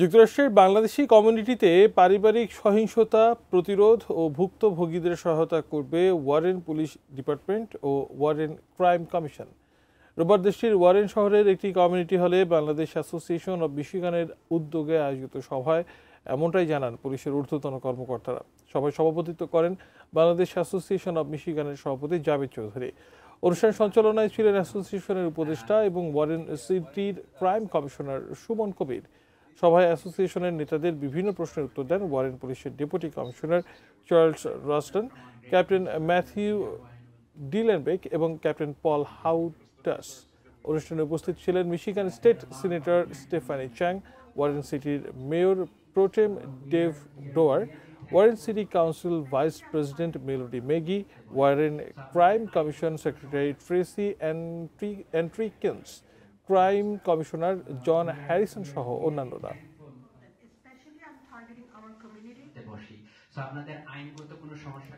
যুক্তরাষ্ট্রের বাংলাদেশি কমিউনিটিতে পারিবারিক সহিংসতা প্রতিরোধ ও ভুক্তভোগীদের সহায়তা করবে ওয়ারেন পুলিশ ডিপার্টমেন্ট ও ওয়ারেন ক্রাইম কমিশন। রোববার দেশটির ওয়ারেন শহরের একটি কমিউনিটি হলে বাংলাদেশ অ্যাসোসিয়েশন অব মিশিগানের উদ্যোগে আয়োজিত সভায় এমনটাই জানান পুলিশের ঊর্ধ্বতন কর্মকর্তারা। সভায় সভাপতিত্ব করেন বাংলাদেশ অ্যাসোসিয়েশন অব মিশিগানের সভাপতি জাভেদ চৌধুরী। অনুষ্ঠান সঞ্চালনায় ছিলেন অ্যাসোসিয়েশনের উপদেষ্টা এবং ওয়ারেন সিটির ক্রাইম কমিশনার সুমন কবির। সভায় অ্যাসোসিয়েশনের নেতাদের বিভিন্ন প্রশ্নের উত্তর দেন ওয়ারেন পুলিশের deputy commissioner Charles Ruston, captain Matthew Dillenbeck এবং ক্যাপ্টেন পল হাউটাস। অনুষ্ঠানে উপস্থিত ছিলেন Michigan state senator Stephanie Chang, Warren সিটির mayor pro tem Dave Dwyer, Warren city council vice president Melody Magee, Warren crime commission secretary Tracy Entrikens, crime commissioner John Harrison সহ অন্যান্যরা। আপনাদের আইনগত কোনো সমস্যা